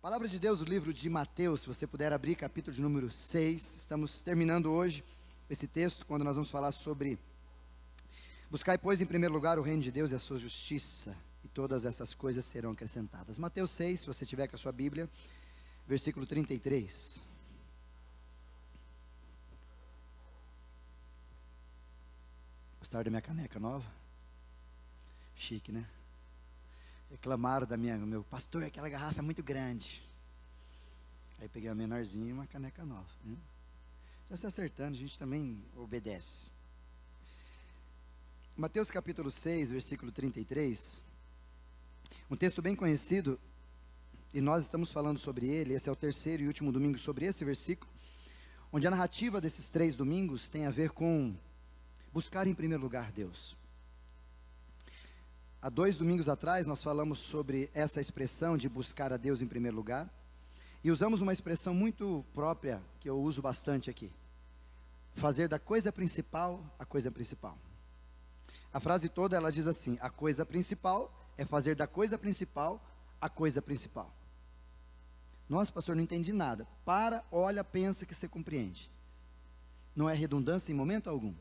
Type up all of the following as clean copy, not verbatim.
Palavra de Deus, o livro de Mateus, se você puder abrir, capítulo de número 6. Estamos terminando hoje esse texto, quando nós vamos falar sobre buscar, pois, em primeiro lugar o reino de Deus e a sua justiça, e todas essas coisas serão acrescentadas. Mateus 6, se você tiver com a sua Bíblia, versículo 33. Gostaram da minha caneca nova? Chique, né? Reclamaram meu pastor, aquela garrafa é muito grande. Aí peguei a menorzinha e uma caneca nova, né? Já se acertando, a gente também obedece. Mateus capítulo 6, versículo 33, um texto bem conhecido, e nós estamos falando sobre ele. Esse é o terceiro e último domingo sobre esse versículo, onde a narrativa desses 3 domingos tem a ver com buscar em primeiro lugar Deus. Há 2 domingos atrás nós falamos sobre essa expressão de buscar a Deus em primeiro lugar, e usamos uma expressão muito própria, que eu uso bastante aqui: fazer da coisa principal a coisa principal. A frase toda ela diz assim: a coisa principal é fazer da coisa principal a coisa principal. Nossa, pastor, não entendi nada. Para, olha, pensa que você compreende. Não é redundância em momento algum.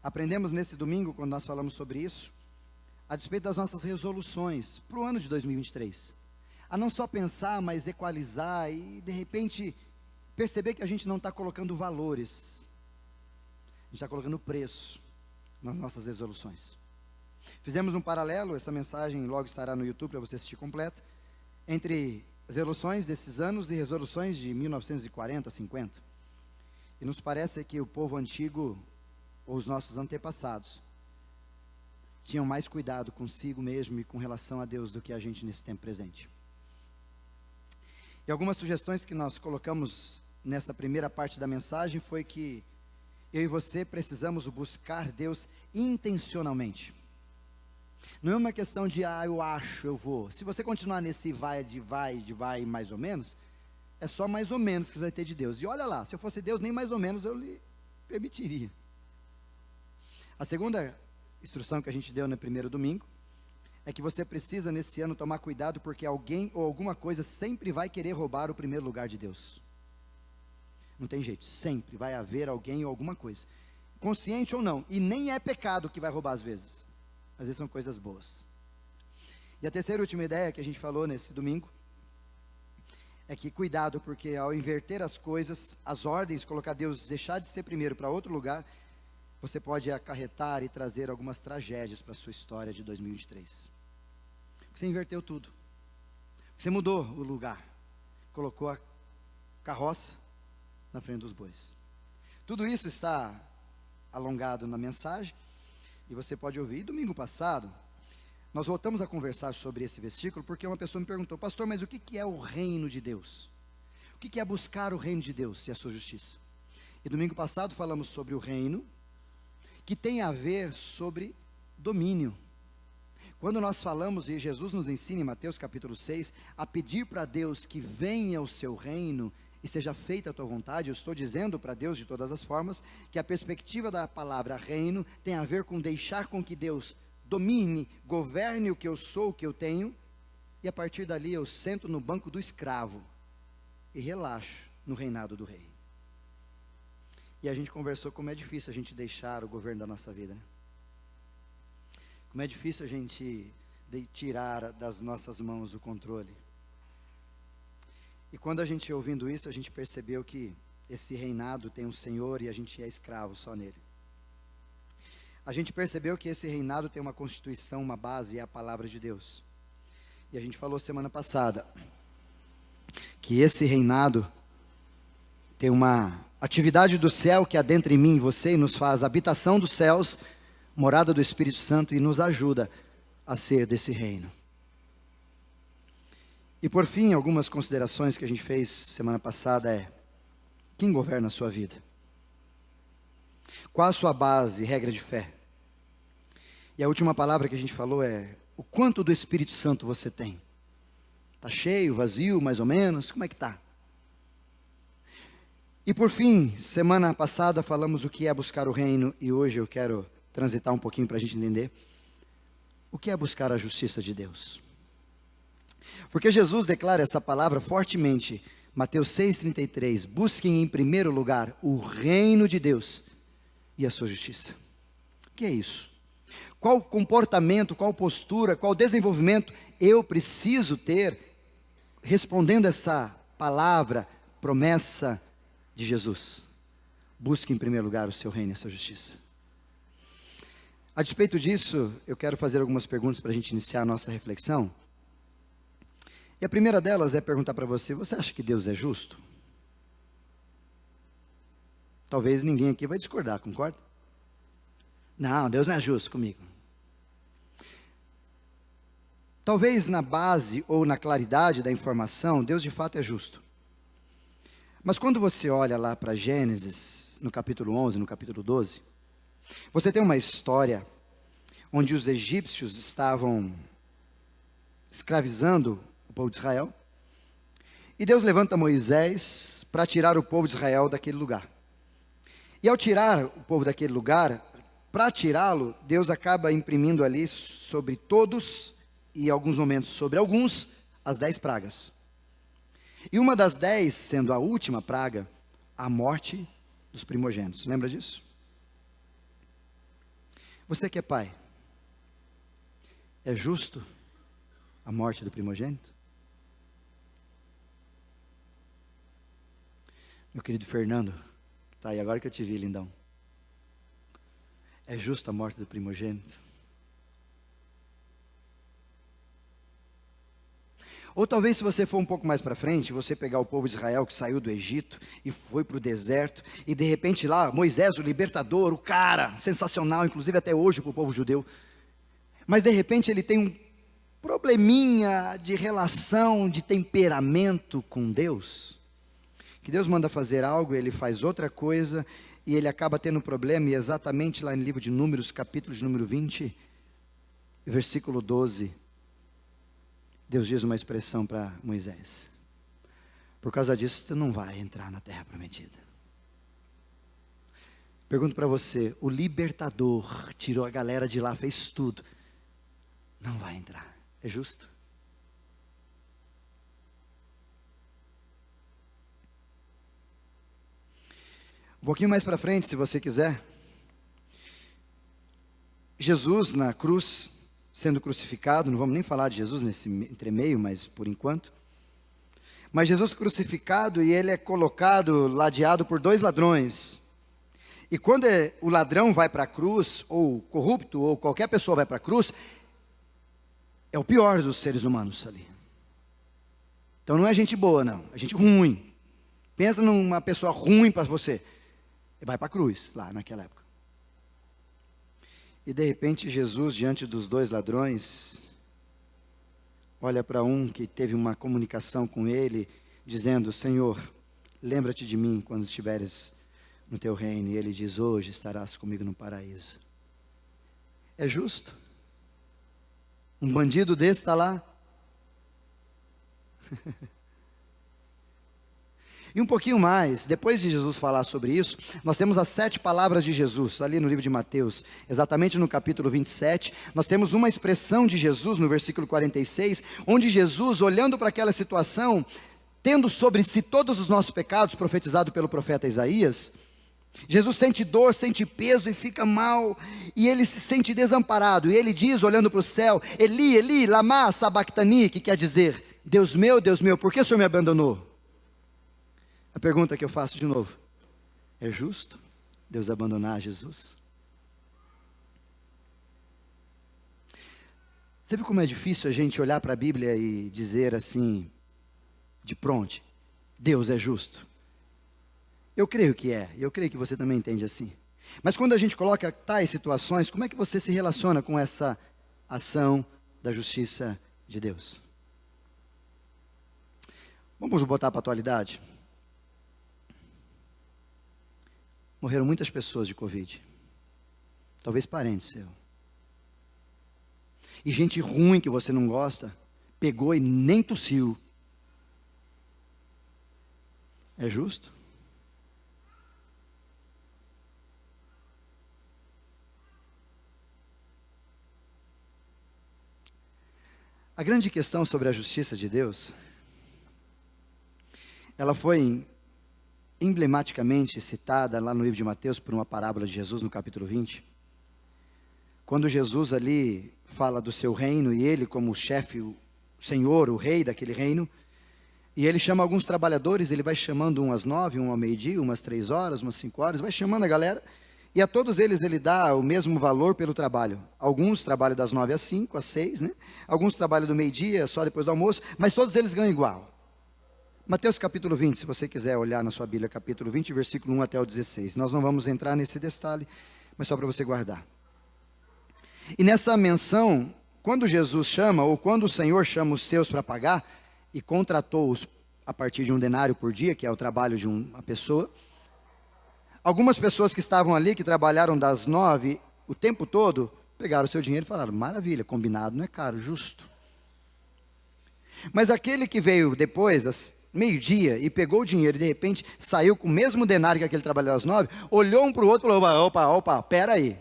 Aprendemos nesse domingo, quando nós falamos sobre isso, a despeito das nossas resoluções para o ano de 2023, a não só pensar, mas equalizar e de repente perceber que a gente não está colocando valores, a gente está colocando preço nas nossas resoluções. Fizemos um paralelo, essa mensagem logo estará no YouTube para você assistir completa, entre as resoluções desses anos e resoluções de 1940, 50. E nos parece que o povo antigo, ou os nossos antepassados, tinham mais cuidado consigo mesmo e com relação a Deus do que a gente nesse tempo presente. E algumas sugestões que nós colocamos nessa primeira parte da mensagem foi que eu e você precisamos buscar Deus intencionalmente. Não é uma questão de, eu acho, eu vou. Se você continuar nesse vai mais ou menos, é só mais ou menos que você vai ter de Deus. E olha lá, se eu fosse Deus, nem mais ou menos eu lhe permitiria. A segunda instrução que a gente deu no primeiro domingo é que você precisa nesse ano tomar cuidado, porque alguém ou alguma coisa sempre vai querer roubar o primeiro lugar de Deus. Não tem jeito, sempre vai haver alguém ou alguma coisa, consciente ou não, e nem é pecado que vai roubar às vezes são coisas boas. E a terceira e última ideia que a gente falou nesse domingo é que cuidado, porque ao inverter as coisas, as ordens, colocar Deus, deixar de ser primeiro para outro lugar, você pode acarretar e trazer algumas tragédias para a sua história de 2023. Você inverteu tudo. Você mudou o lugar. Colocou a carroça na frente dos bois. Tudo isso está alongado na mensagem, e você pode ouvir. E domingo passado, nós voltamos a conversar sobre esse versículo, porque uma pessoa me perguntou: pastor, mas o que é o reino de Deus? O que é buscar o reino de Deus e a sua justiça? E domingo passado falamos sobre o reino, que tem a ver sobre domínio. Quando nós falamos, e Jesus nos ensina em Mateus capítulo 6, a pedir para Deus que venha o seu reino e seja feita a tua vontade, eu estou dizendo para Deus de todas as formas, que a perspectiva da palavra reino tem a ver com deixar com que Deus domine, governe o que eu sou, o que eu tenho, e a partir dali eu sento no banco do escravo e relaxo no reinado do rei. E a gente conversou como é difícil a gente deixar o governo da nossa vida, né? Como é difícil a gente tirar das nossas mãos o controle. E quando a gente ouvindo isso, a gente percebeu que esse reinado tem um Senhor e a gente é escravo só nele. A gente percebeu que esse reinado tem uma constituição, uma base, é a palavra de Deus. E a gente falou semana passada que esse reinado tem uma atividade do céu que adentra em mim e você e nos faz habitação dos céus, morada do Espírito Santo, e nos ajuda a ser desse reino. E por fim, algumas considerações que a gente fez semana passada é: quem governa a sua vida? Qual a sua base, regra de fé? E a última palavra que a gente falou é: o quanto do Espírito Santo você tem? Está cheio, vazio, mais ou menos? Como é que está? E por fim, semana passada falamos o que é buscar o reino, e hoje eu quero transitar um pouquinho para a gente entender o que é buscar a justiça de Deus. Porque Jesus declara essa palavra fortemente, Mateus 6,33, busquem em primeiro lugar o reino de Deus e a sua justiça. O que é isso? Qual comportamento, qual postura, qual desenvolvimento eu preciso ter respondendo essa palavra, promessa de Jesus? Busque em primeiro lugar o seu reino e a sua justiça. A despeito disso, eu quero fazer algumas perguntas para a gente iniciar a nossa reflexão. E a primeira delas é perguntar para você: você acha que Deus é justo? Talvez ninguém aqui vai discordar, concorda? Não, Deus não é justo comigo. Talvez na base ou na claridade da informação, Deus de fato é justo. Mas quando você olha lá para Gênesis, no capítulo 11, no capítulo 12, você tem uma história onde os egípcios estavam escravizando o povo de Israel. E Deus levanta Moisés para tirar o povo de Israel daquele lugar. E ao tirar o povo daquele lugar, para tirá-lo, Deus acaba imprimindo ali sobre todos, e em alguns momentos sobre alguns, as 10 pragas. E uma das 10, sendo a última praga, a morte dos primogênitos. Lembra disso? Você que é pai, é justo a morte do primogênito? Meu querido Fernando, tá aí agora que eu te vi, lindão. É justo a morte do primogênito? Ou talvez, se você for um pouco mais para frente, você pegar o povo de Israel que saiu do Egito e foi para o deserto, e de repente lá, Moisés, o libertador, o cara, sensacional, inclusive até hoje para o povo judeu, mas de repente ele tem um probleminha de relação, de temperamento com Deus, que Deus manda fazer algo, ele faz outra coisa, e ele acaba tendo um problema, e exatamente lá no livro de Números, capítulo de número 20, versículo 12, Deus diz uma expressão para Moisés: por causa disso, tu não vai entrar na terra prometida. Pergunto para você: o libertador tirou a galera de lá, fez tudo, não vai entrar, é justo? Um pouquinho mais para frente, se você quiser, Jesus na cruz, sendo crucificado, não vamos nem falar de Jesus nesse entremeio, mas por enquanto. Mas Jesus crucificado, e ele é colocado, ladeado por 2 ladrões. E quando o ladrão vai para a cruz, ou corrupto, ou qualquer pessoa vai para a cruz, é o pior dos seres humanos ali. Então não é gente boa, não, é gente ruim. Pensa numa pessoa ruim para você, vai para a cruz, lá naquela época. E de repente Jesus, diante dos 2 ladrões, olha para um que teve uma comunicação com ele, dizendo: Senhor, lembra-te de mim quando estiveres no teu reino. E ele diz: hoje estarás comigo no paraíso. É justo? Um bandido desse está lá? E um pouquinho mais, depois de Jesus falar sobre isso, nós temos as 7 palavras de Jesus, ali no livro de Mateus, exatamente no capítulo 27, nós temos uma expressão de Jesus no versículo 46, onde Jesus, olhando para aquela situação, tendo sobre si todos os nossos pecados, profetizado pelo profeta Isaías, Jesus sente dor, sente peso e fica mal, e ele se sente desamparado, e ele diz, olhando para o céu: Eli, Eli, lama sabachthani, que quer dizer: Deus meu, por que o Senhor me abandonou? A pergunta que eu faço de novo: é justo Deus abandonar Jesus? Você viu como é difícil a gente olhar para a Bíblia e dizer assim, de pronto, Deus é justo? Eu creio que é, eu creio que você também entende assim. Mas quando a gente coloca tais situações, como é que você se relaciona com essa ação da justiça de Deus? Vamos botar para a atualidade? Morreram muitas pessoas de Covid. Talvez parentes seu. E gente ruim que você não gosta, pegou e nem tossiu. É justo? A grande questão sobre a justiça de Deus, ela foi emblematicamente citada lá no livro de Mateus por uma parábola de Jesus no capítulo 20. Quando Jesus ali fala do seu reino e ele como chefe, o senhor, o rei daquele reino, e ele chama alguns trabalhadores, ele vai chamando um às 9, um ao meio-dia, umas 3 horas, umas 5 horas, vai chamando a galera, e a todos eles ele dá o mesmo valor pelo trabalho. Alguns trabalham das 9 às 5, às 6, né? Alguns trabalham do meio-dia, só depois do almoço, mas todos eles ganham igual. Mateus capítulo 20, se você quiser olhar na sua Bíblia, capítulo 20, versículo 1 até o 16. Nós não vamos entrar nesse detalhe, mas só para você guardar. E nessa menção, quando Jesus chama, ou quando o Senhor chama os seus para pagar, e contratou-os a partir de 1 denário por dia, que é o trabalho de uma pessoa, algumas pessoas que estavam ali, que trabalharam das 9, o tempo todo, pegaram o seu dinheiro e falaram, maravilha, combinado, não é caro, justo. Mas aquele que veio depois, meio-dia, e pegou o dinheiro e de repente saiu com o mesmo denário que aquele trabalhador às 9, olhou um para o outro e falou, opa, pera aí.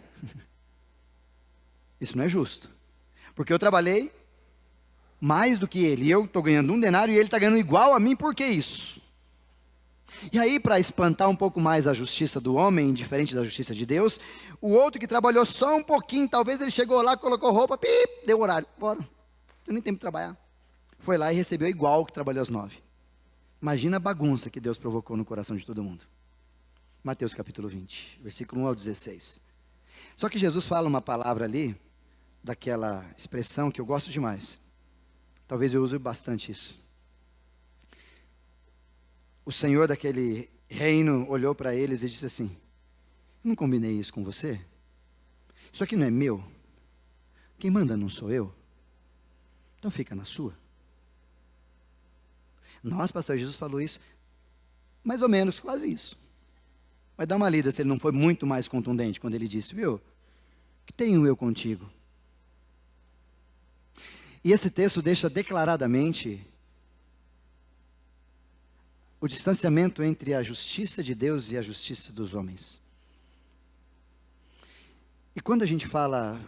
Isso não é justo. Porque eu trabalhei mais do que ele, e eu estou ganhando 1 denário e ele está ganhando igual a mim, por que isso? E aí, para espantar um pouco mais a justiça do homem, diferente da justiça de Deus, o outro que trabalhou só um pouquinho, talvez ele chegou lá, colocou roupa, deu horário, bora, eu nem tenho tempo de trabalhar. Foi lá e recebeu igual que trabalhou às 9. Imagina a bagunça que Deus provocou no coração de todo mundo. Mateus capítulo 20, versículo 1 ao 16. Só que Jesus fala uma palavra ali, daquela expressão que eu gosto demais. Talvez eu use bastante isso. O Senhor daquele reino olhou para eles e disse assim, não combinei isso com você? Isso aqui não é meu? Quem manda não sou eu? Então fica na sua. Nossa, pastor, Jesus falou isso, mais ou menos, quase isso. Mas dá uma lida se ele não foi muito mais contundente quando ele disse, viu, que tenho eu contigo. E esse texto deixa declaradamente o distanciamento entre a justiça de Deus e a justiça dos homens. E quando a gente fala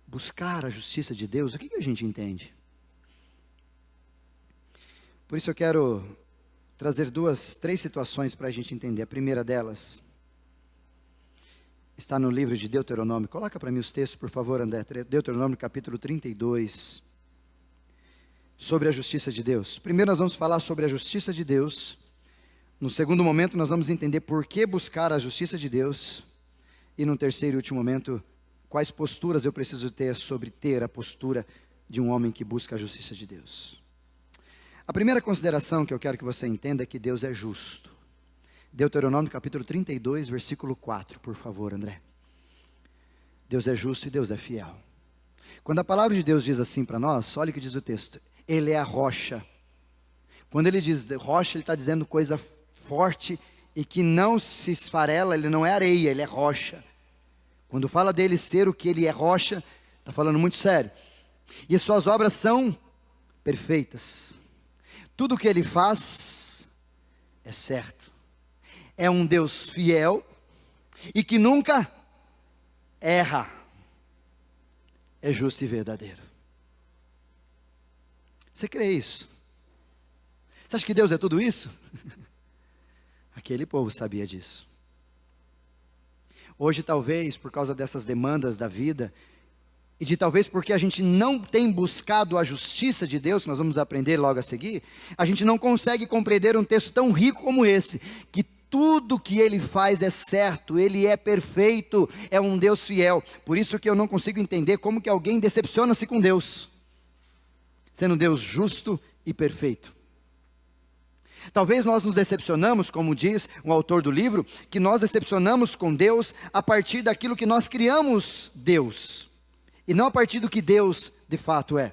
buscar a justiça de Deus, o que a gente entende? Por isso eu quero trazer 3 situações para a gente entender. A primeira delas está no livro de Deuteronômio. Coloca para mim os textos, por favor, André. Deuteronômio capítulo 32. Sobre a justiça de Deus. Primeiro nós vamos falar sobre a justiça de Deus. No segundo momento nós vamos entender por que buscar a justiça de Deus. E no terceiro e último momento, quais posturas eu preciso ter sobre ter a postura de um homem que busca a justiça de Deus. A primeira consideração que eu quero que você entenda é que Deus é justo. Deuteronômio capítulo 32, versículo 4, por favor, André. Deus é justo e Deus é fiel. Quando a palavra de Deus diz assim para nós, olha o que diz o texto. Ele é a rocha. Quando ele diz rocha, ele está dizendo coisa forte e que não se esfarela, ele não é areia, ele é rocha. Quando fala dele ser o que ele é rocha, está falando muito sério. E as suas obras são perfeitas. Tudo o que ele faz é certo. É um Deus fiel e que nunca erra. É justo e verdadeiro. Você crê isso? Você acha que Deus é tudo isso? Aquele povo sabia disso. Hoje, talvez, por causa dessas demandas da vida, e de talvez porque a gente não tem buscado a justiça de Deus, que nós vamos aprender logo a seguir, a gente não consegue compreender um texto tão rico como esse, que tudo que ele faz é certo, ele é perfeito, é um Deus fiel. Por isso que eu não consigo entender como que alguém decepciona-se com Deus, sendo um Deus justo e perfeito. Talvez nós nos decepcionamos, como diz o autor do livro, que nós decepcionamos com Deus a partir daquilo que nós criamos Deus, e não a partir do que Deus de fato é.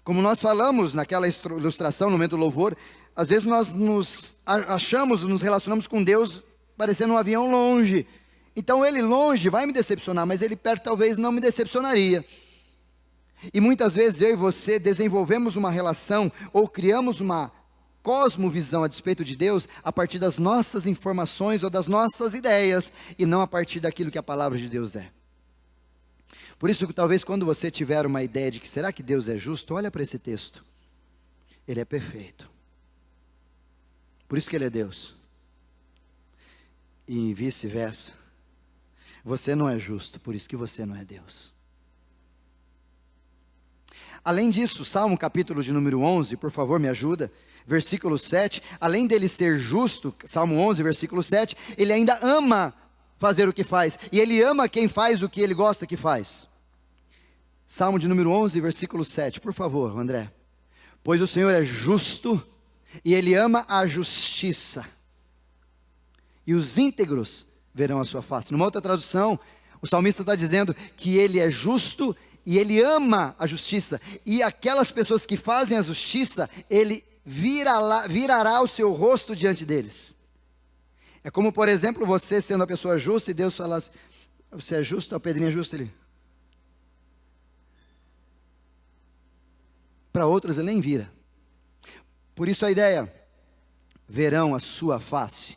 Como nós falamos naquela ilustração no momento do louvor, às vezes nós nos relacionamos com Deus parecendo um avião longe. Então ele longe vai me decepcionar, mas ele perto talvez não me decepcionaria. E muitas vezes eu e você desenvolvemos uma relação ou criamos uma cosmovisão a despeito de Deus a partir das nossas informações ou das nossas ideias e não a partir daquilo que a palavra de Deus é. Por isso que talvez quando você tiver uma ideia de que será que Deus é justo, olha para esse texto. Ele é perfeito. Por isso que Ele é Deus. E vice-versa. Você não é justo, por isso que você não é Deus. Além disso, Salmo capítulo de número 11, por favor me ajuda, versículo 7, além dele ser justo, Salmo 11, versículo 7, ele ainda ama fazer o que faz, e ele ama quem faz o que ele gosta que faz. Salmo de número 11, versículo 7, por favor, André. Pois o Senhor é justo, e Ele ama a justiça, e os íntegros verão a sua face. Numa outra tradução, o salmista está dizendo que Ele é justo, e Ele ama a justiça, e aquelas pessoas que fazem a justiça, Ele virará o seu rosto diante deles. É como, por exemplo, você sendo a pessoa justa, e Deus falasse, você é justo, a Pedrinha é justa, Ele... Para outros ele nem vira. Por isso a ideia, verão a sua face,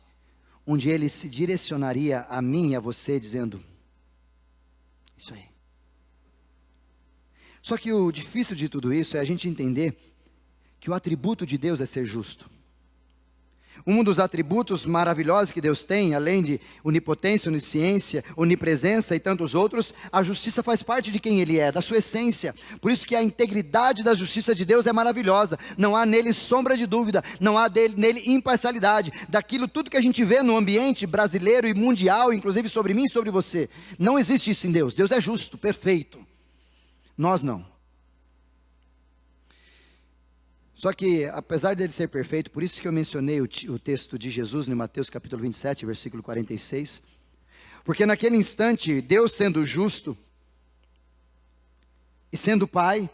onde ele se direcionaria a mim e a você, dizendo, isso aí. Só que o difícil de tudo isso é a gente entender que o atributo de Deus é ser justo. Um dos atributos maravilhosos que Deus tem, além de onipotência, onisciência, onipresença e tantos outros, a justiça faz parte de quem Ele é, da sua essência. Por isso que a integridade da justiça de Deus é maravilhosa. Não há nele sombra de dúvida, não há nele imparcialidade. Daquilo tudo que a gente vê no ambiente brasileiro e mundial, inclusive sobre mim e sobre você. Não existe isso em Deus. Deus é justo, perfeito. Nós não. Só que, apesar dele ser perfeito, por isso que eu mencionei o texto de Jesus em Mateus capítulo 27, versículo 46, porque naquele instante, Deus sendo justo, e sendo Pai,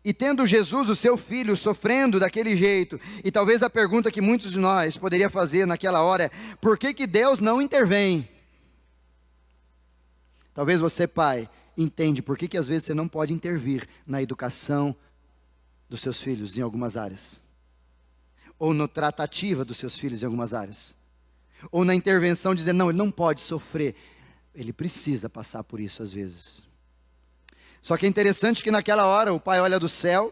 e tendo Jesus, o seu Filho, sofrendo daquele jeito, e talvez a pergunta que muitos de nós poderia fazer naquela hora é, por que Deus não intervém? Talvez você, pai, entende por que às vezes você não pode intervir na educação dos seus filhos em algumas áreas, ou na tratativa dos seus filhos em algumas áreas, ou na intervenção dizer, não, ele não pode sofrer, ele precisa passar por isso às vezes. Só que é interessante que naquela hora o pai olha do céu,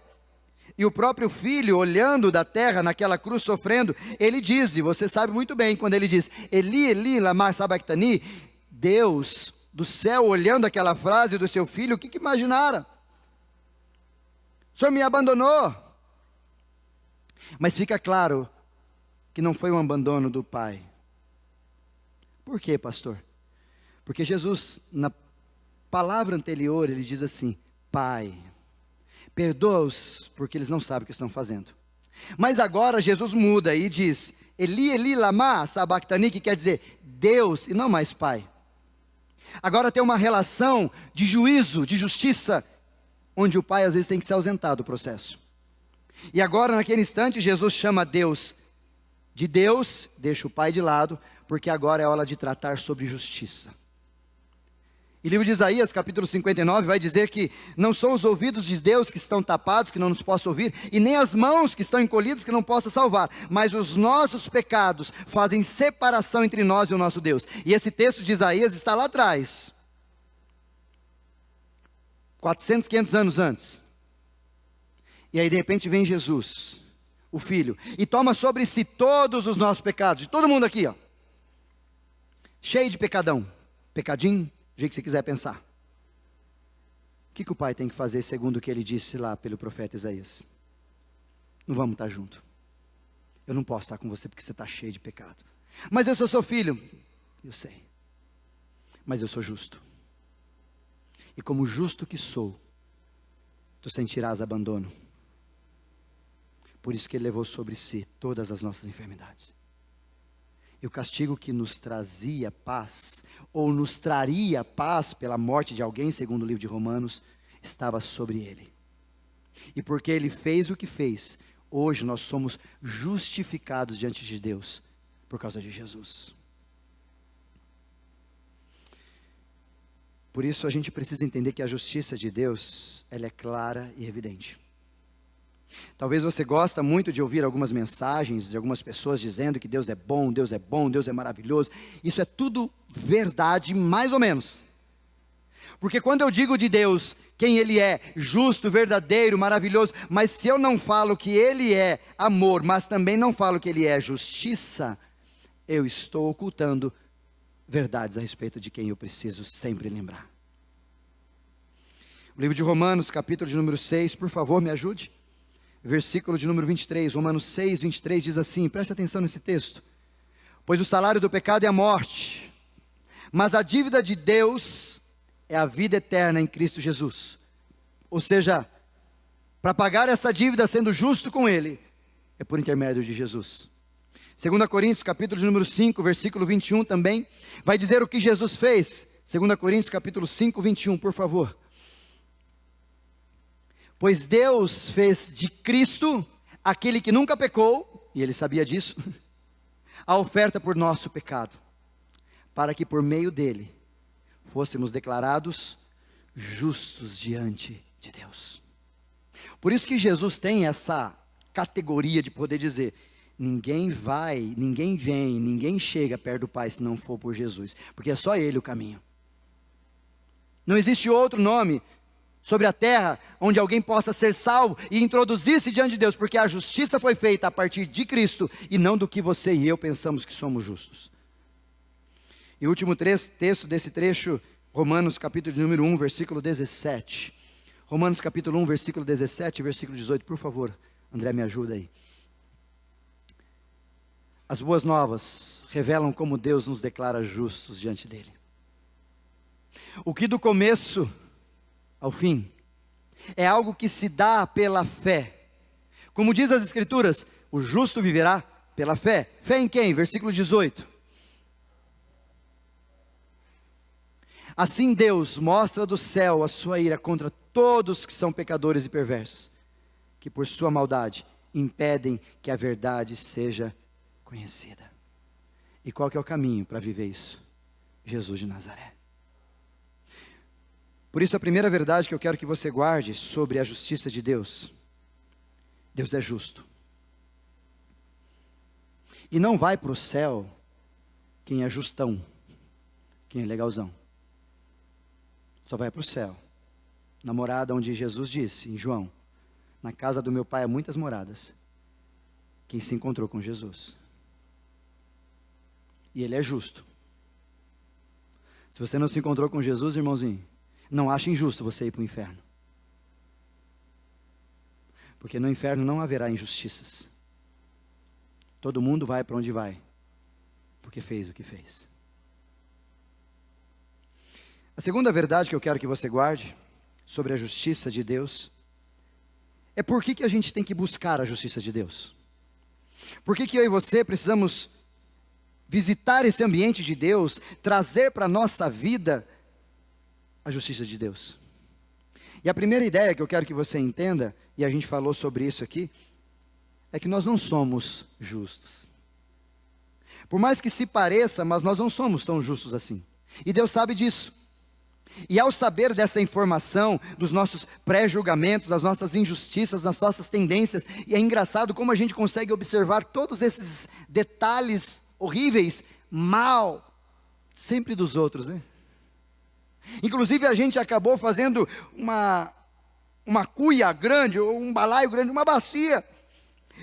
e o próprio filho olhando da terra naquela cruz sofrendo, ele diz, e você sabe muito bem quando ele diz, Eli, Eli, lama sabachthani, Deus do céu olhando aquela frase do seu filho, o que imaginara? O Senhor me abandonou. Mas fica claro que não foi um abandono do Pai. Por quê, pastor? Porque Jesus, na palavra anterior, ele diz assim, Pai, perdoa-os, porque eles não sabem o que estão fazendo. Mas agora Jesus muda e diz, Eli, Eli, lama sabachthani, que quer dizer Deus e não mais Pai. Agora tem uma relação de juízo, de justiça, onde o pai às vezes tem que se ausentar do processo. E agora, naquele instante, Jesus chama Deus de Deus, deixa o pai de lado, porque agora é hora de tratar sobre justiça. E o livro de Isaías, capítulo 59, vai dizer que não são os ouvidos de Deus que estão tapados, que não nos possa ouvir, e nem as mãos que estão encolhidas, que não possa salvar, mas os nossos pecados fazem separação entre nós e o nosso Deus. E esse texto de Isaías está lá atrás, 400, 500 anos antes. E aí de repente vem Jesus, o Filho, e toma sobre si todos os nossos pecados, de todo mundo aqui, ó, cheio de pecadão, pecadinho, do jeito que você quiser pensar. O que o pai tem que fazer segundo o que ele disse lá pelo profeta Isaías? Não vamos estar junto. Eu não posso estar com você porque você está cheio de pecado. Mas eu sou seu filho. Eu sei. Mas eu sou justo. E como justo que sou, tu sentirás abandono. Por isso que ele levou sobre si todas as nossas enfermidades. E o castigo que nos trazia paz, ou nos traria paz pela morte de alguém, segundo o livro de Romanos, estava sobre ele. E porque ele fez o que fez, hoje nós somos justificados diante de Deus, por causa de Jesus. Por isso a gente precisa entender que a justiça de Deus, ela é clara e evidente. Talvez você gosta muito de ouvir algumas mensagens de algumas pessoas dizendo que Deus é bom, Deus é maravilhoso. Isso é tudo verdade, mais ou menos. Porque quando eu digo de Deus quem Ele é, justo, verdadeiro, maravilhoso, mas se eu não falo que Ele é amor, mas também não falo que Ele é justiça, eu estou ocultando verdades a respeito de quem eu preciso sempre lembrar. O livro de Romanos, capítulo de número 6, por favor, me ajude. Versículo de número 23, Romanos 6, 23 diz assim, preste atenção nesse texto. Pois o salário do pecado é a morte, mas a dívida de Deus é a vida eterna em Cristo Jesus. Ou seja, para pagar essa dívida sendo justo com Ele, é por intermédio de Jesus. 2 Coríntios, capítulo de número 5, versículo 21 também, vai dizer o que Jesus fez. 2 Coríntios, capítulo 5, 21, por favor. Pois Deus fez de Cristo, aquele que nunca pecou, e Ele sabia disso, a oferta por nosso pecado, para que por meio dele, fôssemos declarados justos diante de Deus. Por isso que Jesus tem essa categoria de poder dizer, ninguém vai, ninguém vem, ninguém chega perto do Pai se não for por Jesus, porque é só Ele o caminho. Não existe outro nome sobre a terra onde alguém possa ser salvo e introduzir-se diante de Deus, porque a justiça foi feita a partir de Cristo e não do que você e eu pensamos que somos justos. E o último texto desse trecho, Romanos capítulo de número 1, versículo 17. Romanos capítulo 1, versículo 17 e versículo 18, por favor, André, me ajuda aí. As boas novas revelam como Deus nos declara justos diante dele. O que do começo ao fim é algo que se dá pela fé. Como diz as Escrituras, o justo viverá pela fé. Fé em quem? Versículo 18. Assim Deus mostra do céu a sua ira contra todos que são pecadores e perversos, que por sua maldade impedem que a verdade seja conhecida. E qual que é o caminho para viver isso? Jesus de Nazaré. Por isso a primeira verdade que eu quero que você guarde sobre a justiça de Deus: Deus é justo. E não vai para o céu quem é justão, quem é legalzão. Só vai para o céu na morada onde Jesus disse, em João, na casa do meu pai há muitas moradas, quem se encontrou com Jesus. E Ele é justo. Se você não se encontrou com Jesus, irmãozinho, não ache injusto você ir para o inferno. Porque no inferno não haverá injustiças. Todo mundo vai para onde vai, porque fez o que fez. A segunda verdade que eu quero que você guarde sobre a justiça de Deus é por que a gente tem que buscar a justiça de Deus. Por que eu e você precisamos visitar esse ambiente de Deus, trazer para a nossa vida a justiça de Deus. E a primeira ideia que eu quero que você entenda, e a gente falou sobre isso aqui, é que nós não somos justos. Por mais que se pareça, mas nós não somos tão justos assim. E Deus sabe disso. E ao saber dessa informação, dos nossos pré-julgamentos, das nossas injustiças, das nossas tendências, e é engraçado como a gente consegue observar todos esses detalhes horríveis, mal, sempre dos outros, né? Inclusive a gente acabou fazendo uma cuia grande, ou um balaio grande, uma bacia,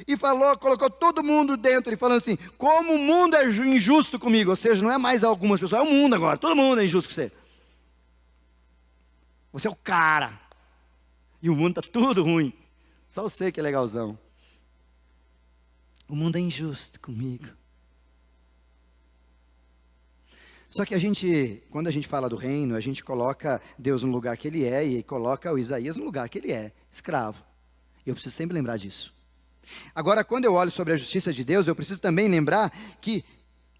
e colocou todo mundo dentro, e falando assim, como o mundo é injusto comigo, ou seja, não é mais algumas pessoas, é o mundo agora, todo mundo é injusto com você. Você é o cara, e o mundo está tudo ruim, só você que é legalzão. O mundo é injusto comigo. Só que quando a gente fala do reino, a gente coloca Deus no lugar que Ele é, e coloca o Isaías no lugar que ele é, escravo. E eu preciso sempre lembrar disso. Agora, quando eu olho sobre a justiça de Deus, eu preciso também lembrar que,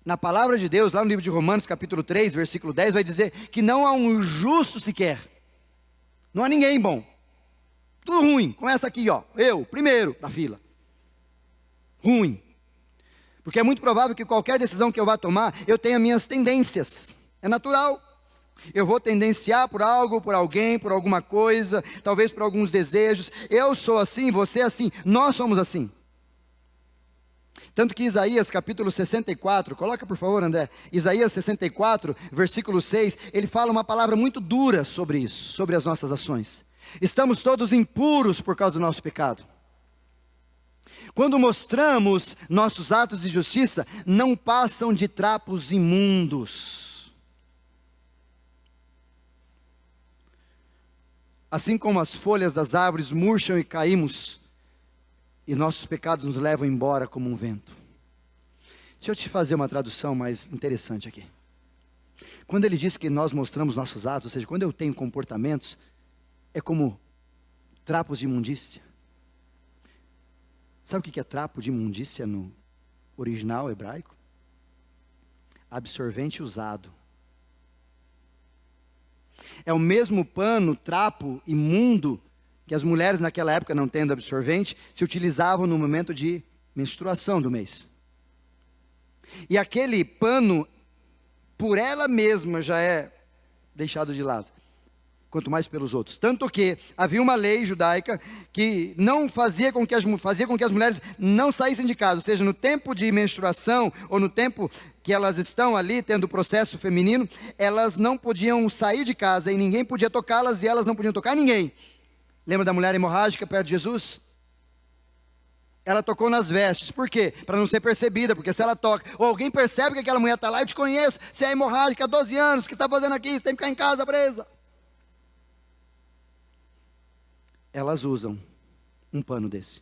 na palavra de Deus, lá no livro de Romanos, capítulo 3, versículo 10, vai dizer que não há um justo sequer. Não há ninguém bom. Tudo ruim. Começa aqui, ó. Eu, primeiro da fila. Ruim. Porque é muito provável que qualquer decisão que eu vá tomar, eu tenha minhas tendências. É natural. Eu vou tendenciar por algo, por alguém, por alguma coisa, talvez por alguns desejos. Eu sou assim, você é assim, nós somos assim. Tanto que Isaías capítulo 64, coloca por favor André, Isaías 64, versículo 6, ele fala uma palavra muito dura sobre isso, sobre as nossas ações. Estamos todos impuros por causa do nosso pecado. Quando mostramos nossos atos de justiça, não passam de trapos imundos. Assim como as folhas das árvores murcham e caímos, e nossos pecados nos levam embora como um vento. Deixa eu te fazer uma tradução mais interessante aqui. Quando ele diz que nós mostramos nossos atos, ou seja, quando eu tenho comportamentos, é como trapos de imundícia. Sabe o que é trapo de imundícia no original hebraico? Absorvente usado. É o mesmo pano, trapo imundo, que as mulheres naquela época, não tendo absorvente, se utilizavam no momento de menstruação do mês. E aquele pano, por ela mesma, já é deixado de lado, quanto mais pelos outros. Tanto que havia uma lei judaica que não fazia com que as mulheres não saíssem de casa, ou seja, no tempo de menstruação, ou no tempo que elas estão ali tendo o processo feminino, elas não podiam sair de casa, e ninguém podia tocá-las, e elas não podiam tocar ninguém. Lembra da mulher hemorrágica perto de Jesus? Ela tocou nas vestes, por quê? Para não ser percebida, porque se ela toca, ou alguém percebe que aquela mulher está lá, eu te conheço, você é hemorrágica há 12 anos, o que está fazendo aqui? Você tem que ficar em casa presa. Elas usam um pano desse.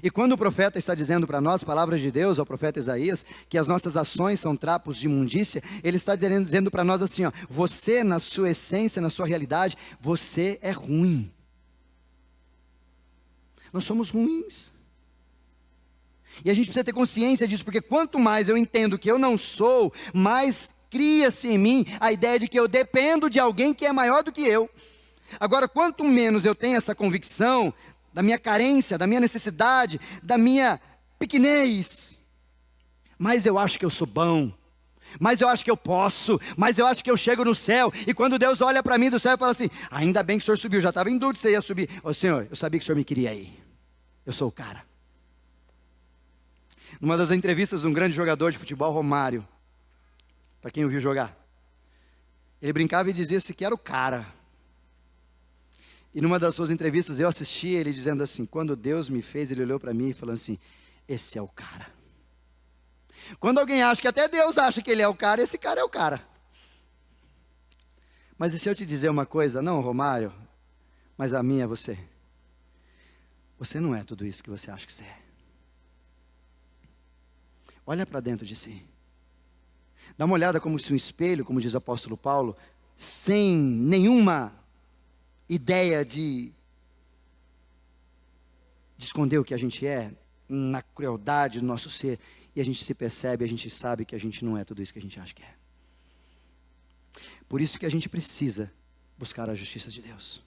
E quando o profeta está dizendo para nós, palavras de Deus, ao profeta Isaías, que as nossas ações são trapos de imundícia, ele está dizendo para nós assim, ó, você na sua essência, na sua realidade, você é ruim. Nós somos ruins. E a gente precisa ter consciência disso, porque quanto mais eu entendo que eu não sou, mais cria-se em mim a ideia de que eu dependo de alguém que é maior do que eu. Agora, quanto menos eu tenho essa convicção da minha carência, da minha necessidade, da minha pequenez, mais eu acho que eu sou bom, mais eu acho que eu posso, mais eu acho que eu chego no céu. E quando Deus olha para mim do céu e fala assim, ainda bem que o senhor subiu, já estava em dúvida se você ia subir. Ô Senhor, eu sabia que o senhor me queria aí, eu sou o cara. Numa das entrevistas de um grande jogador de futebol, Romário, para quem o viu jogar, ele brincava e dizia-se que era o cara. E numa das suas entrevistas eu assisti ele dizendo assim, quando Deus me fez, ele olhou para mim e falou assim, esse é o cara. Quando alguém acha que até Deus acha que ele é o cara, esse cara é o cara. Mas deixa eu te dizer uma coisa, não Romário, mas a minha é você. Você não é tudo isso que você acha que você é. Olha para dentro de si. Dá uma olhada como se um espelho, como diz o apóstolo Paulo, sem nenhuma ideia de esconder o que a gente é, na crueldade do nosso ser, e a gente se percebe, a gente sabe que a gente não é tudo isso que a gente acha que é. Por isso que a gente precisa buscar a justiça de Deus.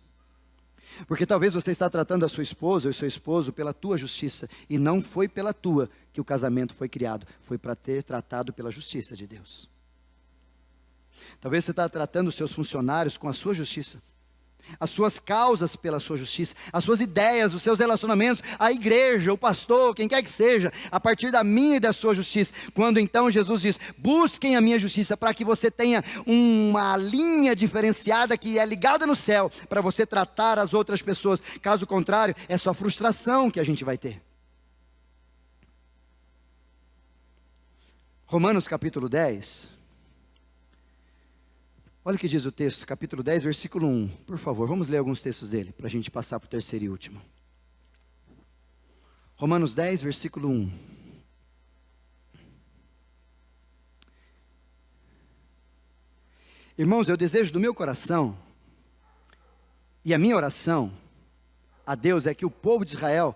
Porque talvez você está tratando a sua esposa ou o seu esposo pela tua justiça, e não foi pela tua que o casamento foi criado, foi para ter tratado pela justiça de Deus. Talvez você está tratando os seus funcionários com a sua justiça, as suas causas pela sua justiça, as suas ideias, os seus relacionamentos, a igreja, o pastor, quem quer que seja, a partir da minha e da sua justiça. Quando então Jesus diz, busquem a minha justiça, para que você tenha uma linha diferenciada que é ligada no céu, para você tratar as outras pessoas. Caso contrário, é só frustração que a gente vai ter. Romanos capítulo 10. Olha o que diz o texto, capítulo 10, versículo 1. Por favor, vamos ler alguns textos dele, para a gente passar para o terceiro e último. Romanos 10, versículo 1. Irmãos, eu desejo do meu coração, e a minha oração a Deus é que o povo de Israel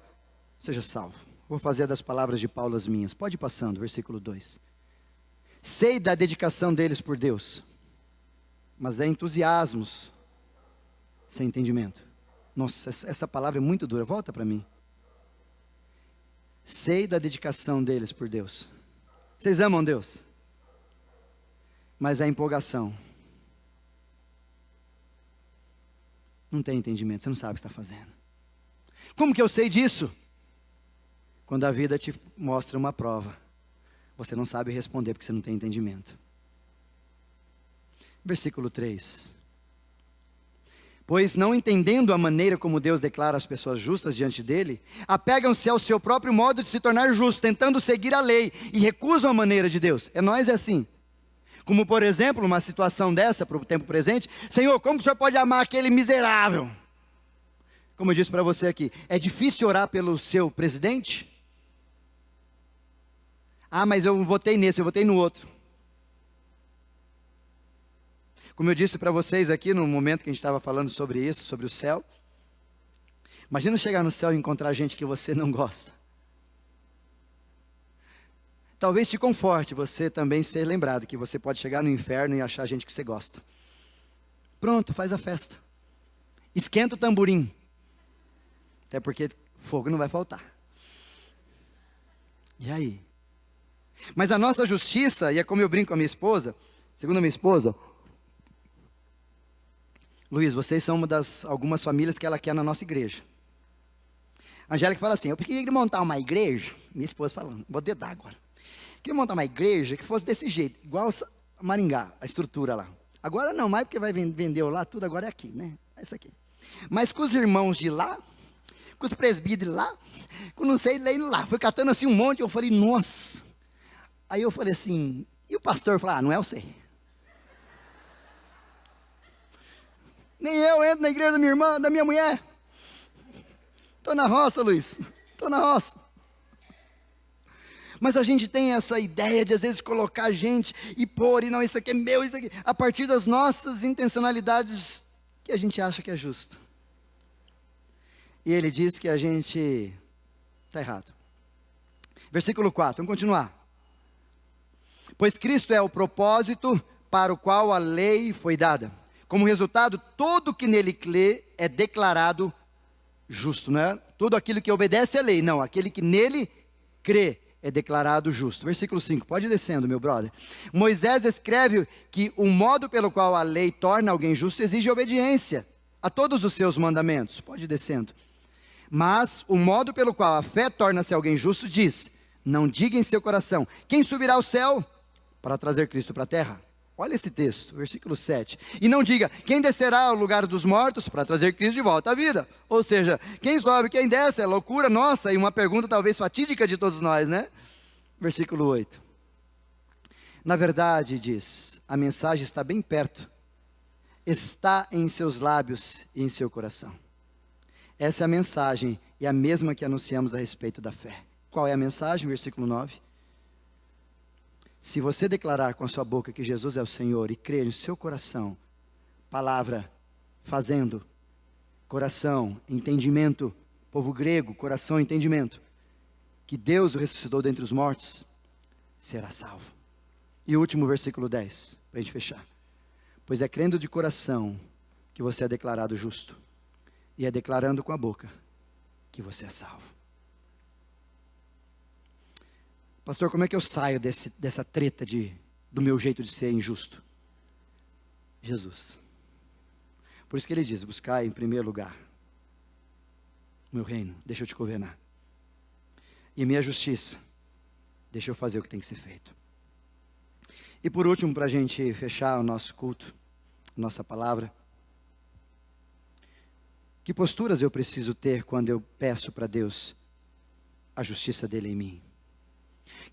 seja salvo. Vou fazer das palavras de Paulo as minhas. Pode ir passando, versículo 2. Sei da dedicação deles por Deus, mas é entusiasmos sem entendimento. Nossa, essa palavra é muito dura, volta para mim. Sei da dedicação deles por Deus. Vocês amam Deus? Mas é empolgação. Não tem entendimento, você não sabe o que está fazendo. Como que eu sei disso? Quando a vida te mostra uma prova, você não sabe responder porque você não tem entendimento. Versículo 3. Pois não entendendo a maneira como Deus declara as pessoas justas diante dele, apegam-se ao seu próprio modo de se tornar justos, tentando seguir a lei, e recusam a maneira de Deus. Nós é assim. Como por exemplo, uma situação dessa, para o tempo presente: Senhor, como que o Senhor pode amar aquele miserável? Como eu disse para você aqui, é difícil orar pelo seu presidente? Ah, mas eu votei nesse, eu votei no outro. Como eu disse para vocês aqui no momento que a gente estava falando sobre isso, sobre o céu. Imagina chegar no céu e encontrar gente que você não gosta. Talvez te conforte você também ser lembrado que você pode chegar no inferno e achar gente que você gosta. Pronto, faz a festa. Esquenta o tamborim. Até porque fogo não vai faltar. E aí? Mas a nossa justiça, e é como eu brinco com a minha esposa, segundo a minha esposa, Luiz, vocês são uma das algumas famílias que ela quer na nossa igreja. A Angélica fala assim: eu queria montar uma igreja, minha esposa falando, vou dedar agora. Queria montar uma igreja que fosse desse jeito, igual a Maringá, a estrutura lá. Agora não mais, porque vai vender lá, tudo agora é aqui, né? É isso aqui. Mas com os irmãos de lá, com os presbíteros lá, com não sei, lá. Fui catando assim um monte, eu falei, nossa. Aí eu falei assim, e o pastor falou, não é você. Nem eu entro na igreja da minha irmã, da minha mulher. Estou na roça, Luiz. Estou na roça. Mas a gente tem essa ideia de às vezes colocar a gente e pôr, e não, isso aqui é meu, isso aqui, a partir das nossas intencionalidades que a gente acha que é justo. E ele diz que a gente está errado. Versículo 4, vamos continuar. Pois Cristo é o propósito para o qual a lei foi dada. Como resultado, todo que nele crê é declarado justo, não é? Tudo aquilo que obedece à lei, não, aquele que nele crê é declarado justo. Versículo 5, pode ir descendo, meu brother. Moisés escreve que o modo pelo qual a lei torna alguém justo exige obediência a todos os seus mandamentos. Pode ir descendo. Mas o modo pelo qual a fé torna-se alguém justo diz: não diga em seu coração, quem subirá ao céu para trazer Cristo para a terra? Olha esse texto, versículo 7. E não diga, quem descerá ao lugar dos mortos para trazer Cristo de volta à vida? Ou seja, quem sobe, quem desce, é loucura nossa, e uma pergunta talvez fatídica de todos nós, né? Versículo 8. Na verdade, diz, a mensagem está bem perto, está em seus lábios e em seu coração. Essa é a mensagem, e a mesma que anunciamos a respeito da fé. Qual é a mensagem? Versículo 9. Se você declarar com a sua boca que Jesus é o Senhor e crer no seu coração, palavra, fazendo, coração, entendimento, povo grego, coração, entendimento, que Deus o ressuscitou dentre os mortos, será salvo. E o último versículo 10, para a gente fechar. Pois é crendo de coração que você é declarado justo, e é declarando com a boca que você é salvo. Pastor, como é que eu saio dessa treta do meu jeito de ser injusto? Jesus. Por isso que ele diz, buscar em primeiro lugar o meu reino, deixa eu te governar. E minha justiça, deixa eu fazer o que tem que ser feito. E por último, para a gente fechar o nosso culto, nossa palavra, que posturas eu preciso ter quando eu peço para Deus a justiça dele em mim?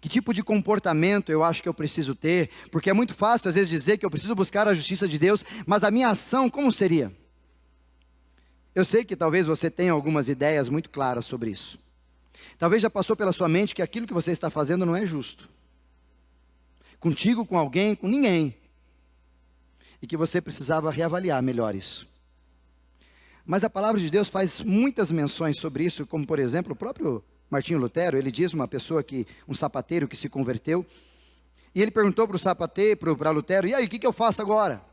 Que tipo de comportamento eu acho que eu preciso ter? Porque é muito fácil às vezes dizer que eu preciso buscar a justiça de Deus, mas a minha ação como seria? Eu sei que talvez você tenha algumas ideias muito claras sobre isso. Talvez já passou pela sua mente que aquilo que você está fazendo não é justo. Contigo, com alguém, com ninguém. E que você precisava reavaliar melhor isso. Mas a palavra de Deus faz muitas menções sobre isso, como por exemplo o próprio Martinho Lutero. Ele diz um sapateiro que se converteu, e ele perguntou para o sapateiro, para Lutero, e aí, o que eu faço agora?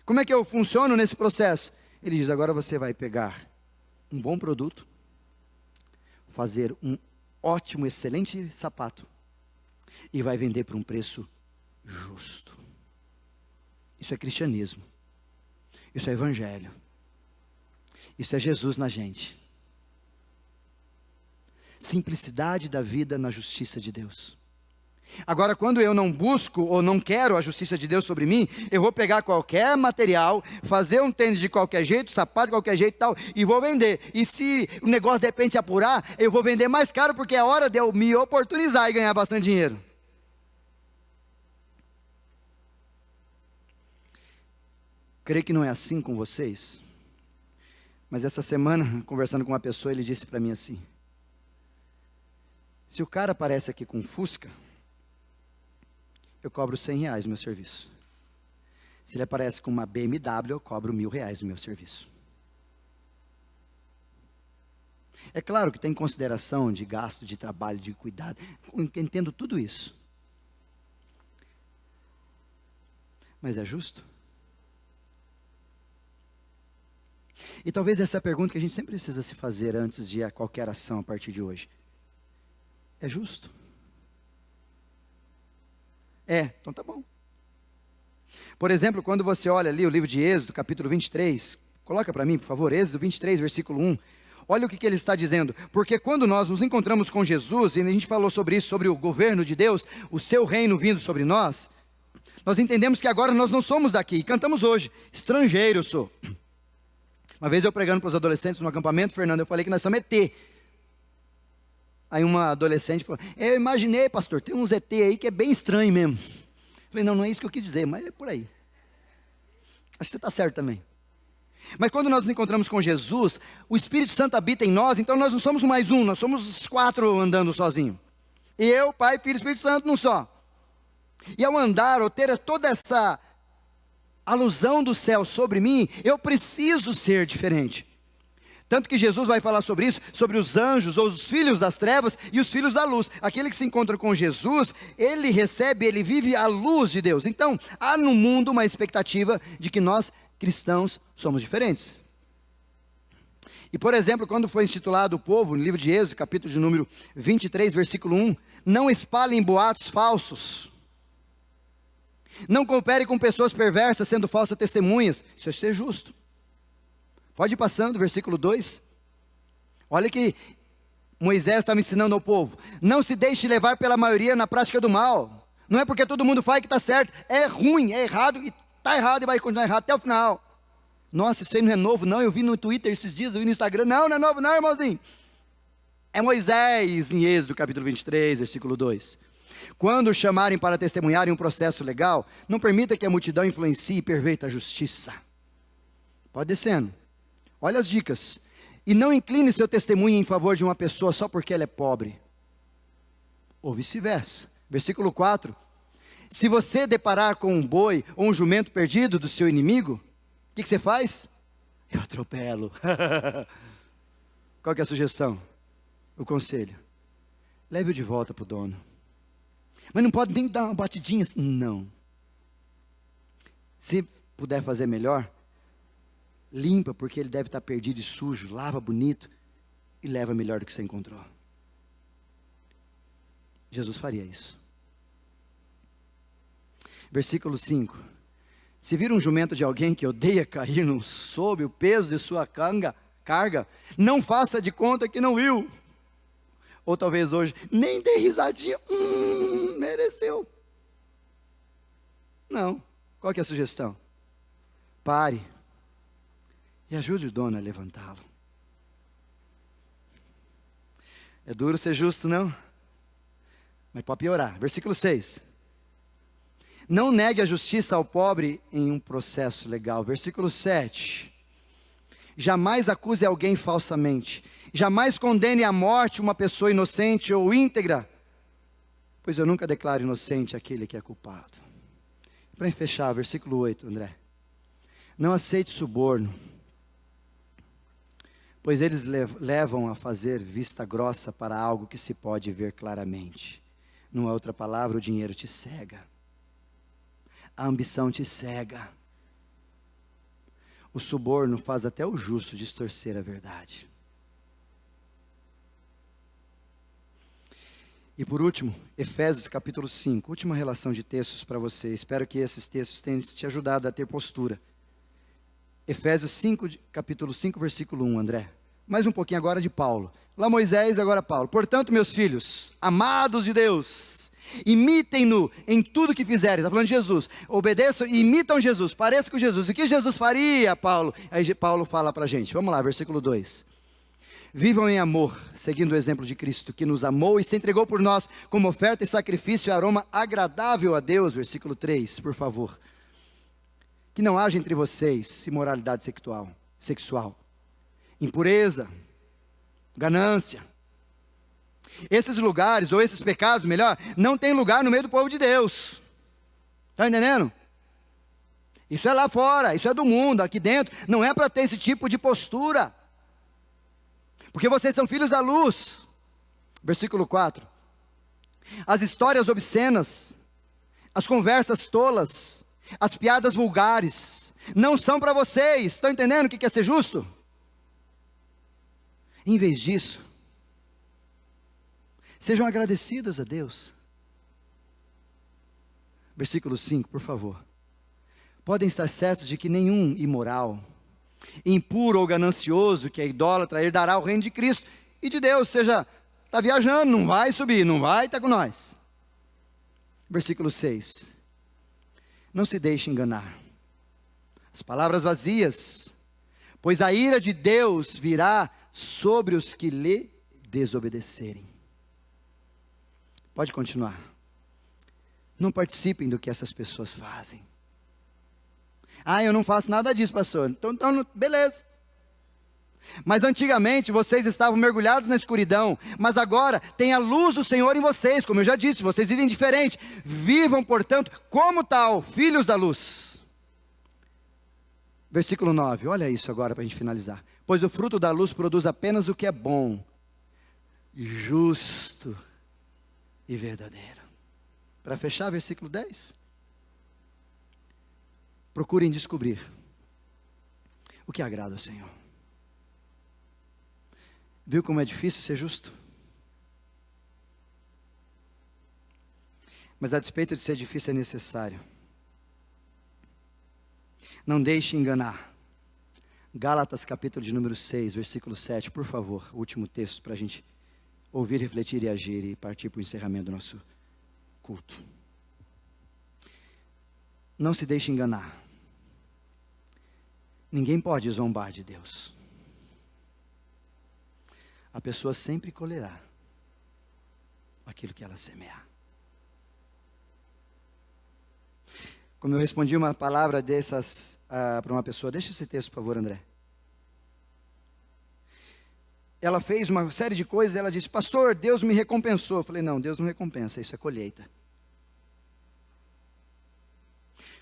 Como é que eu funciono nesse processo? Ele diz, agora você vai pegar um bom produto, fazer um ótimo, excelente sapato, e vai vender por um preço justo. Isso é cristianismo, isso é evangelho, isso é Jesus na gente. simplicidade da vida na justiça de Deus. Agora, quando eu não busco ou não quero a justiça de Deus sobre mim, eu vou pegar qualquer material, fazer um tênis de qualquer jeito, sapato de qualquer jeito e tal, e vou vender. E se o negócio de repente apurar, eu vou vender mais caro, porque é hora de eu me oportunizar e ganhar bastante dinheiro. Creio que não é assim com vocês, mas essa semana, conversando com uma pessoa, ele disse para mim assim: se o cara aparece aqui com Fusca, eu cobro R$100 no meu serviço. Se ele aparece com uma BMW, eu cobro R$1.000 no meu serviço. É claro que tem consideração de gasto, de trabalho, de cuidado, entendo tudo isso. Mas é justo? E talvez essa é a pergunta que a gente sempre precisa se fazer antes de qualquer ação a partir de hoje. É justo? Então tá bom. Por exemplo, quando você olha ali o livro de Êxodo, capítulo 23, coloca para mim, por favor, Êxodo 23, versículo 1. Olha o que ele está dizendo. Porque quando nós nos encontramos com Jesus, e a gente falou sobre isso, sobre o governo de Deus, o seu reino vindo sobre nós, nós entendemos que agora nós não somos daqui, e cantamos hoje, estrangeiro eu sou. Uma vez eu pregando para os adolescentes no acampamento, Fernando, eu falei que nós somos ET. Aí uma adolescente falou: eu imaginei, pastor, tem uns ET aí que é bem estranho mesmo. Falei: não é isso que eu quis dizer, mas é por aí. Acho que você está certo também. Mas quando nós nos encontramos com Jesus, o Espírito Santo habita em nós, então nós não somos mais um, nós somos os 4 andando sozinhos. Eu, Pai, Filho e Espírito Santo, num só. E ao andar, ou ter toda essa alusão do céu sobre mim, eu preciso ser diferente. Tanto que Jesus vai falar sobre isso, sobre os anjos, ou os filhos das trevas e os filhos da luz. Aquele que se encontra com Jesus, ele recebe, ele vive a luz de Deus. Então, há no mundo uma expectativa de que nós, cristãos, somos diferentes. E, por exemplo, quando foi instituído o povo, no livro de Êxodo, capítulo de número 23, versículo 1, não espalhem boatos falsos. Não coopere com pessoas perversas, sendo falsas testemunhas. Isso é ser justo. Pode ir passando, versículo 2. Olha que Moisés estava ensinando ao povo: não se deixe levar pela maioria na prática do mal. Não é porque todo mundo faz que está certo. É ruim, é errado, e está errado e vai continuar errado até o final. Nossa, isso aí não é novo não, eu vi no Twitter esses dias, eu vi no Instagram. Não é novo não, irmãozinho. É Moisés em Êxodo capítulo 23, versículo 2. Quando o chamarem para testemunhar em um processo legal, não permita que a multidão influencie e perverta a justiça. Pode descendo. Olha as dicas. E não incline seu testemunho em favor de uma pessoa só porque ela é pobre. Ou vice-versa. Versículo 4. Se você deparar com um boi ou um jumento perdido do seu inimigo, o que você faz? Eu atropelo. Qual que é a sugestão? O conselho: leve-o de volta para o dono. Mas não pode nem dar uma batidinha assim. Não. Se puder fazer melhor, limpa, porque ele deve estar perdido e sujo. Lava bonito e leva melhor do que você encontrou. Jesus faria isso. Versículo 5. Se vir um jumento de alguém que odeia cair sob o peso de sua carga, não faça de conta que não viu. Ou talvez hoje, nem dê risadinha, mereceu. Não. Qual que é a sugestão? Pare e ajude o dono a levantá-lo. É duro ser justo, não? Mas pode piorar. Versículo 6. Não negue a justiça ao pobre em um processo legal. Versículo 7. Jamais acuse alguém falsamente. Jamais condene à morte uma pessoa inocente ou íntegra, pois eu nunca declaro inocente aquele que é culpado. Para fechar, versículo 8, André. Não aceite suborno, pois eles levam a fazer vista grossa para algo que se pode ver claramente. Numa outra palavra, o dinheiro te cega. A ambição te cega. O suborno faz até o justo distorcer a verdade. E por último, Efésios capítulo 5, última relação de textos para você. Espero que esses textos tenham te ajudado a ter postura. Efésios 5, capítulo 5, versículo 1, André. mais um pouquinho agora de Paulo. Lá Moisés, agora Paulo. Portanto, meus filhos, amados de Deus, imitem-no em tudo que fizerem. Está falando de Jesus. Obedeçam e imitam Jesus. Pareça com Jesus. O que Jesus faria, Paulo? Aí Paulo fala para a gente. Vamos lá, versículo 2. Vivam em amor, seguindo o exemplo de Cristo, que nos amou e se entregou por nós como oferta e sacrifício e aroma agradável a Deus. Versículo 3, por favor. Que não haja entre vocês imoralidade sexual, impureza, ganância. Esses lugares, ou esses pecados, melhor, não tem lugar no meio do povo de Deus. Está entendendo? Isso é lá fora, isso é do mundo. Aqui dentro não é para ter esse tipo de postura. Porque vocês são filhos da luz. Versículo 4. As histórias obscenas, as conversas tolas, as piadas vulgares, não são para vocês. Estão entendendo o que é ser justo? Em vez disso, sejam agradecidos a Deus. Versículo 5, por favor. Podem estar certos de que nenhum imoral, impuro ou ganancioso, que é idólatra, herdará o reino de Cristo e de Deus. Ou seja, está viajando, não vai subir, não vai estar com nós. Versículo 6. Não se deixe enganar. As palavras vazias, pois a ira de Deus virá sobre os que lhe desobedecerem. Pode continuar. Não participem do que essas pessoas fazem. Eu não faço nada disso, pastor. Então beleza. Mas antigamente vocês estavam mergulhados na escuridão, mas agora tem a luz do Senhor em vocês, como eu já disse, vocês vivem diferente. Vivam, portanto, como tal, filhos da luz. Versículo 9, olha isso agora para a gente finalizar. Pois o fruto da luz produz apenas o que é bom, justo e verdadeiro. Para fechar, versículo 10. Procurem descobrir o que agrada ao Senhor. Viu como é difícil ser justo? Mas a despeito de ser difícil é necessário. Não deixe enganar. Gálatas capítulo de número 6, versículo 7, por favor, o último texto para a gente ouvir, refletir e agir e partir para o encerramento do nosso culto. Não se deixe enganar. Ninguém pode zombar de Deus. A pessoa sempre colherá aquilo que ela semear. Como eu respondi uma palavra dessas para uma pessoa, deixa esse texto, por favor, André. Ela fez uma série de coisas, ela disse, pastor, Deus me recompensou. Eu falei, não, Deus não recompensa, isso é colheita.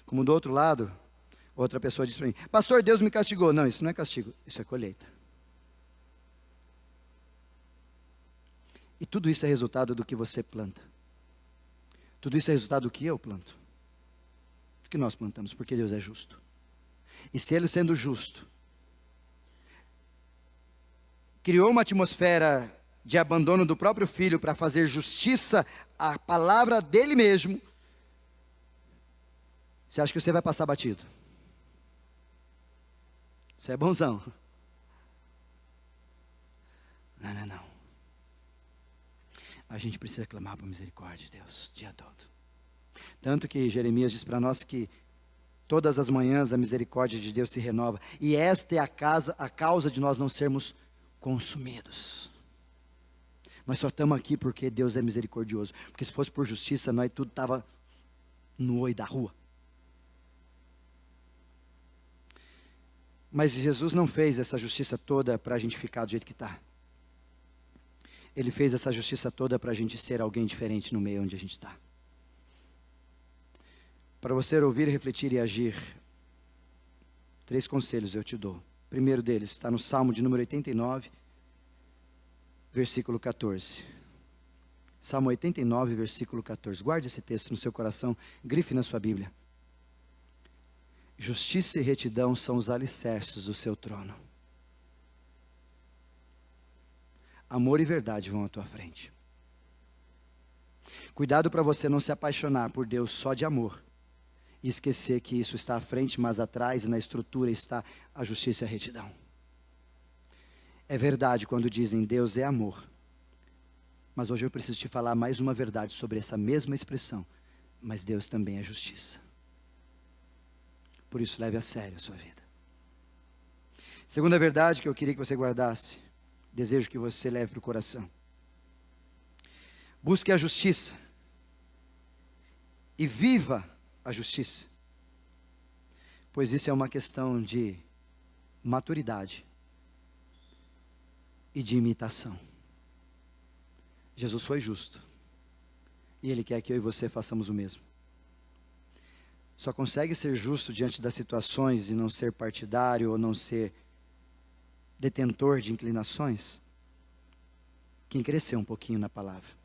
Como do outro lado, outra pessoa disse para mim, pastor, Deus me castigou. Não, isso não é castigo, isso é colheita. E tudo isso é resultado do que você planta. Tudo isso é resultado do que eu planto. Do que nós plantamos, porque Deus é justo. E se Ele sendo justo, criou uma atmosfera de abandono do próprio Filho para fazer justiça à palavra dEle mesmo, você acha que você vai passar batido? Você é bonzão. Não. A gente precisa clamar por misericórdia de Deus, o dia todo. Tanto que Jeremias diz para nós que todas as manhãs a misericórdia de Deus se renova. E esta é a causa de nós não sermos consumidos. Nós só estamos aqui porque Deus é misericordioso. Porque se fosse por justiça, nós tudo estava no oi da rua. Mas Jesus não fez essa justiça toda para a gente ficar do jeito que está. Ele fez essa justiça toda para a gente ser alguém diferente no meio onde a gente está. Para você ouvir, refletir e agir, 3 conselhos eu te dou. O primeiro deles está no Salmo de número 89, versículo 14. Salmo 89, versículo 14. Guarde esse texto no seu coração, grife na sua Bíblia. Justiça e retidão são os alicerces do seu trono. Amor e verdade vão à tua frente. Cuidado para você não se apaixonar por Deus só de amor e esquecer que isso está à frente, mas atrás e na estrutura está a justiça e a retidão. É verdade quando dizem Deus é amor. Mas hoje eu preciso te falar mais uma verdade sobre essa mesma expressão. Mas Deus também é justiça. Por isso, leve a sério a sua vida. Segunda verdade que eu queria que você guardasse, desejo que você leve para o coração. Busque a justiça e viva a justiça, pois isso é uma questão de maturidade e de imitação. Jesus foi justo e Ele quer que eu e você façamos o mesmo. Só consegue ser justo diante das situações e não ser partidário ou não ser detentor de inclinações quem cresceu um pouquinho na palavra.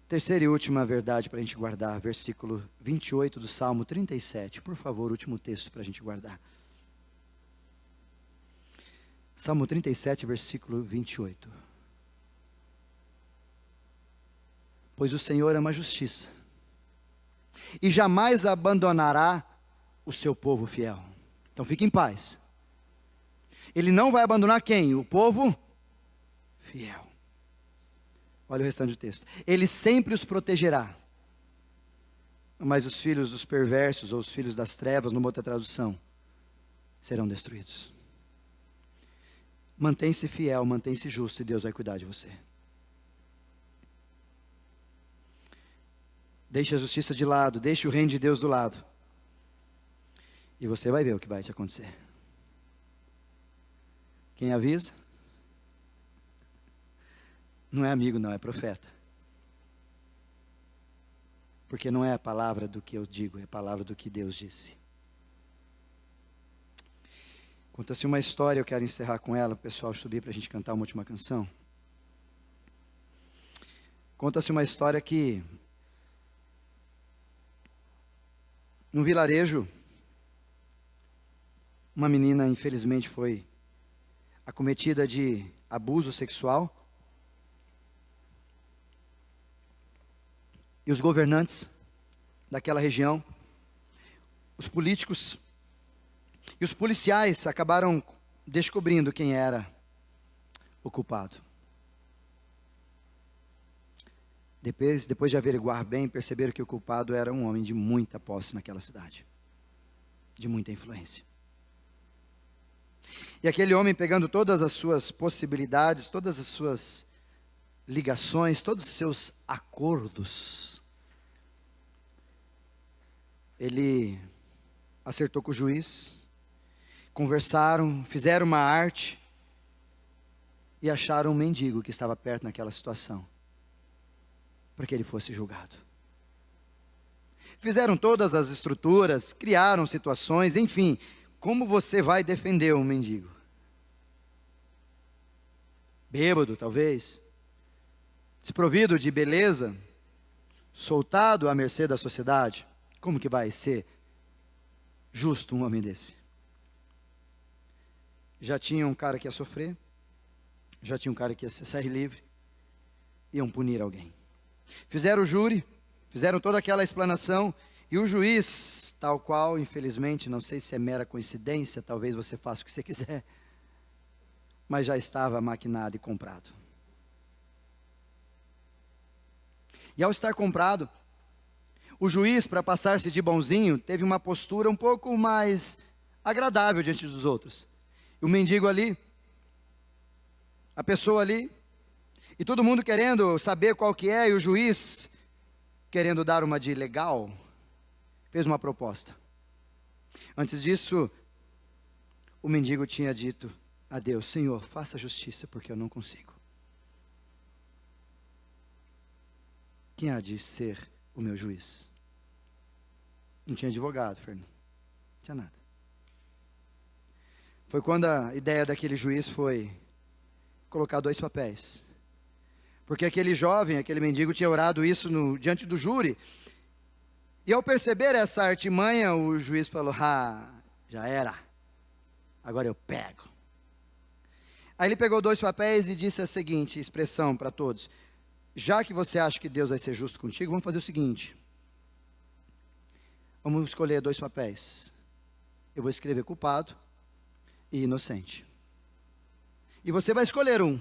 Terceira e última verdade para a gente guardar, versículo 28 do Salmo 37. Por favor, último texto para a gente guardar. Salmo 37, versículo 28. Pois o Senhor ama a justiça e jamais abandonará o seu povo fiel. Então fique em paz. Ele não vai abandonar quem? O povo fiel. Olha o restante do texto. Ele sempre os protegerá. Mas os filhos dos perversos, ou os filhos das trevas, numa outra tradução, serão destruídos. Mantém-se fiel, mantém-se justo, e Deus vai cuidar de você. Deixe a justiça de lado, deixe o reino de Deus do lado. E você vai ver o que vai te acontecer. Quem avisa? Não é amigo, não, é profeta. Porque não é a palavra do que eu digo, é a palavra do que Deus disse. Conta-se uma história, eu quero encerrar com ela, o pessoal subir para a gente cantar uma última canção. Conta-se uma história que, num vilarejo, uma menina infelizmente foi acometida de abuso sexual. E os governantes daquela região, os políticos e os policiais acabaram descobrindo quem era o culpado. Depois de averiguar bem, perceberam que o culpado era um homem de muita posse naquela cidade, de muita influência. E aquele homem, pegando todas as suas possibilidades, todas as suas ligações, todos os seus acordos, ele acertou com o juiz, conversaram, fizeram uma arte e acharam um mendigo que estava perto naquela situação, para que ele fosse julgado. Fizeram todas as estruturas, criaram situações, enfim, como você vai defender um mendigo? Bêbado, talvez, desprovido de beleza, soltado à mercê da sociedade. Como que vai ser justo um homem desse? Já tinha um cara que ia sofrer, já tinha um cara que ia sair livre, iam punir alguém. Fizeram o júri, fizeram toda aquela explanação, e o juiz, tal qual, infelizmente, não sei se é mera coincidência, talvez você faça o que você quiser, mas já estava maquinado e comprado. E ao estar comprado, o juiz, para passar-se de bonzinho, teve uma postura um pouco mais agradável diante dos outros. E o mendigo ali, a pessoa ali, e todo mundo querendo saber qual que é, e o juiz, querendo dar uma de legal, fez uma proposta. Antes disso, o mendigo tinha dito a Deus: Senhor, faça justiça, porque eu não consigo. Quem há de ser o meu juiz? Não tinha advogado, Fernando. Não tinha nada. Foi quando a ideia daquele juiz foi colocar 2 papéis. Porque aquele jovem, aquele mendigo tinha orado isso diante do júri. E ao perceber essa artimanha, o juiz falou: já era. Agora eu pego. Aí ele pegou 2 papéis e disse a seguinte expressão para todos: já que você acha que Deus vai ser justo contigo, vamos fazer o seguinte. Vamos escolher 2 papéis. Eu vou escrever culpado e inocente. E você vai escolher um.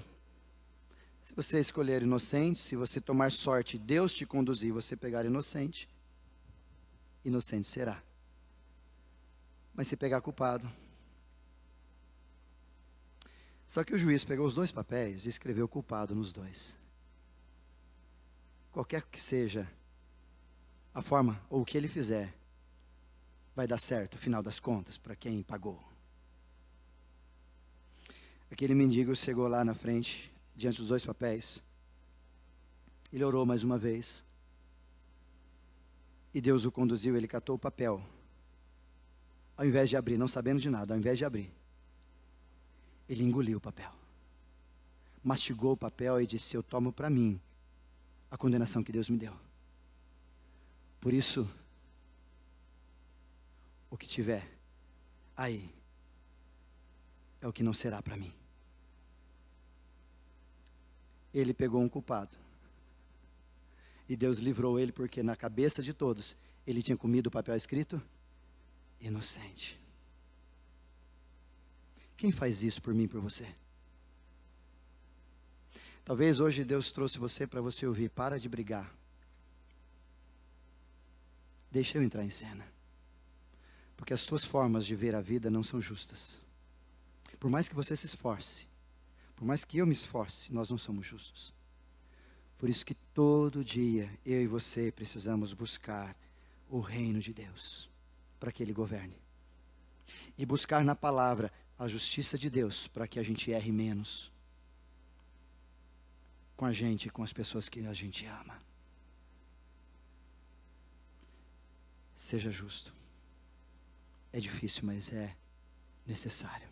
Se você escolher inocente, se você tomar sorte, Deus te conduzir, você pegar inocente, inocente será. Mas se pegar culpado. Só que o juiz pegou os dois papéis e escreveu culpado nos dois. Qualquer que seja a forma ou o que ele fizer, vai dar certo, no final das contas, para quem pagou. Aquele mendigo chegou lá na frente, diante dos dois papéis. Ele orou mais uma vez. E Deus o conduziu, ele catou o papel. Ao invés de abrir, não sabendo de nada, ao invés de abrir, ele engoliu o papel. Mastigou o papel e disse: eu tomo para mim a condenação que Deus me deu. Por isso, o que tiver aí é o que não será para mim. Ele pegou um culpado. E Deus livrou ele porque na cabeça de todos, ele tinha comido o papel escrito inocente. Quem faz isso por mim e por você? Talvez hoje Deus trouxe você para você ouvir: para de brigar. Deixa eu entrar em cena. Porque as tuas formas de ver a vida não são justas. Por mais que você se esforce, por mais que eu me esforce, nós não somos justos. Por isso que todo dia eu e você precisamos buscar o reino de Deus, para que Ele governe. E buscar na palavra a justiça de Deus, para que a gente erre menos com a gente e com as pessoas que a gente ama. Seja justo. É difícil, mas é necessário.